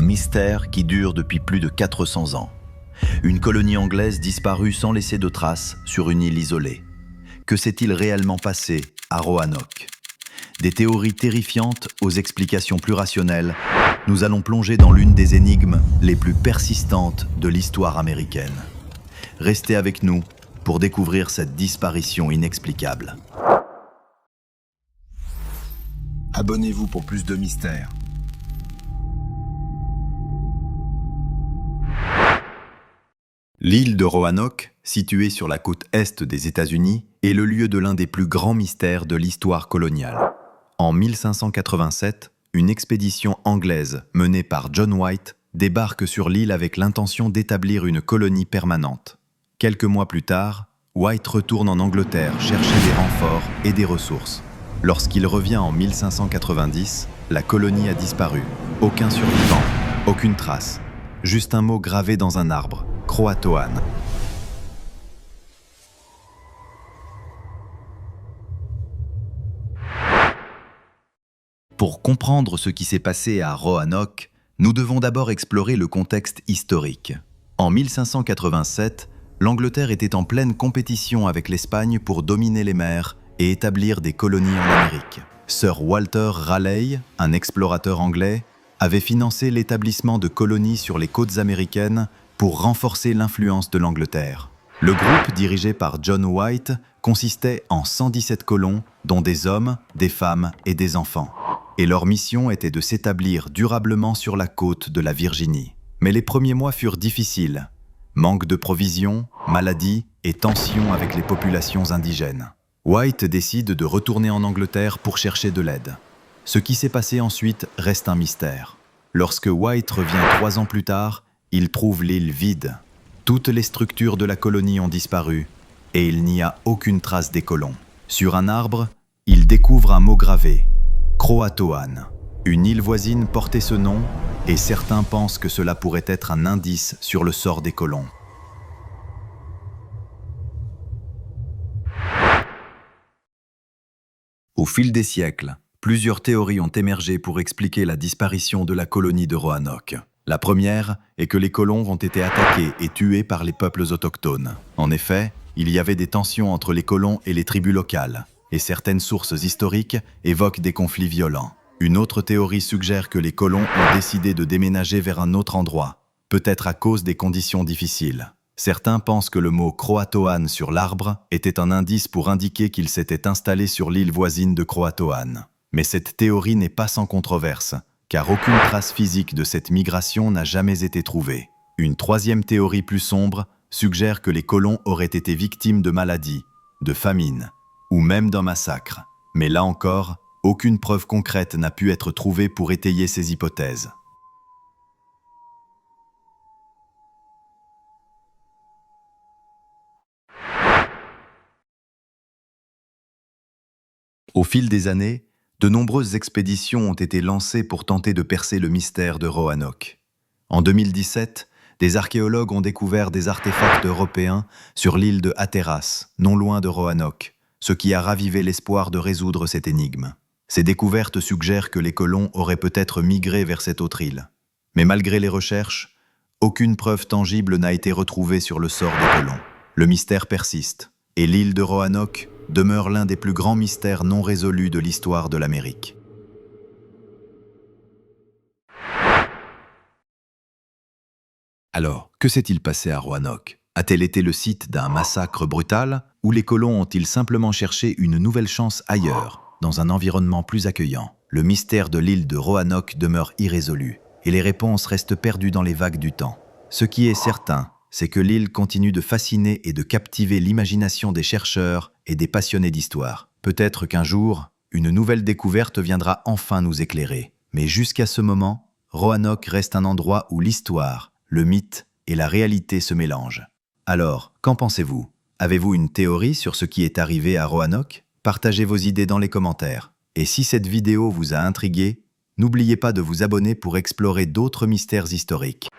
mystère qui dure depuis plus de 400 ans. Une colonie anglaise disparue sans laisser de traces sur une île isolée. Que s'est-il réellement passé à Roanoke? Des théories terrifiantes aux explications plus rationnelles, nous allons plonger dans l'une des énigmes les plus persistantes de l'histoire américaine. Restez avec nous pour découvrir cette disparition inexplicable. Abonnez-vous pour plus de mystères. L'île de Roanoke, située sur la côte est des États-Unis, est le lieu de l'un des plus grands mystères de l'histoire coloniale. En 1587, une expédition anglaise menée par John White débarque sur l'île avec l'intention d'établir une colonie permanente. Quelques mois plus tard, White retourne en Angleterre chercher des renforts et des ressources. Lorsqu'il revient en 1590, la colonie a disparu. Aucun survivant, aucune trace. Juste un mot gravé dans un arbre, Croatoan. Pour comprendre ce qui s'est passé à Roanoke, nous devons d'abord explorer le contexte historique. En 1587, l'Angleterre était en pleine compétition avec l'Espagne pour dominer les mers et établir des colonies en Amérique. Sir Walter Raleigh, un explorateur anglais, avait financé l'établissement de colonies sur les côtes américaines pour renforcer l'influence de l'Angleterre. Le groupe dirigé par John White consistait en 117 colons, dont des hommes, des femmes et des enfants. Et leur mission était de s'établir durablement sur la côte de la Virginie. Mais les premiers mois furent difficiles. Manque de provisions, maladies et tensions avec les populations indigènes. White décide de retourner en Angleterre pour chercher de l'aide. Ce qui s'est passé ensuite reste un mystère. Lorsque White revient 3 ans plus tard, il trouve l'île vide. Toutes les structures de la colonie ont disparu et il n'y a aucune trace des colons. Sur un arbre, il découvre un mot gravé, Croatoan. Une île voisine portait ce nom et certains pensent que cela pourrait être un indice sur le sort des colons. Au fil des siècles, plusieurs théories ont émergé pour expliquer la disparition de la colonie de Roanoke. La première est que les colons ont été attaqués et tués par les peuples autochtones. En effet, il y avait des tensions entre les colons et les tribus locales, et certaines sources historiques évoquent des conflits violents. Une autre théorie suggère que les colons ont décidé de déménager vers un autre endroit, peut-être à cause des conditions difficiles. Certains pensent que le mot Croatoan sur l'arbre était un indice pour indiquer qu'ils s'étaient installés sur l'île voisine de Croatoan. Mais cette théorie n'est pas sans controverse, car aucune trace physique de cette migration n'a jamais été trouvée. Une troisième théorie plus sombre suggère que les colons auraient été victimes de maladies, de famine, ou même d'un massacre. Mais là encore, aucune preuve concrète n'a pu être trouvée pour étayer ces hypothèses. Au fil des années, de nombreuses expéditions ont été lancées pour tenter de percer le mystère de Roanoke. En 2017, des archéologues ont découvert des artefacts européens sur l'île de Hatteras, non loin de Roanoke, ce qui a ravivé l'espoir de résoudre cette énigme. Ces découvertes suggèrent que les colons auraient peut-être migré vers cette autre île. Mais malgré les recherches, aucune preuve tangible n'a été retrouvée sur le sort des colons. Le mystère persiste, et l'île de Roanoke demeure l'un des plus grands mystères non résolus de l'histoire de l'Amérique. Alors, que s'est-il passé à Roanoke? A-t-elle été le site d'un massacre brutal, ou les colons ont-ils simplement cherché une nouvelle chance ailleurs, dans un environnement plus accueillant? Le mystère de l'île de Roanoke demeure irrésolu, et les réponses restent perdues dans les vagues du temps. Ce qui est certain, c'est que l'île continue de fasciner et de captiver l'imagination des chercheurs et des passionnés d'histoire. Peut-être qu'un jour, une nouvelle découverte viendra enfin nous éclairer. Mais jusqu'à ce moment, Roanoke reste un endroit où l'histoire, le mythe et la réalité se mélangent. Alors, qu'en pensez-vous? Avez-vous une théorie sur ce qui est arrivé à Roanoke? Partagez vos idées dans les commentaires. Et si cette vidéo vous a intrigué, n'oubliez pas de vous abonner pour explorer d'autres mystères historiques.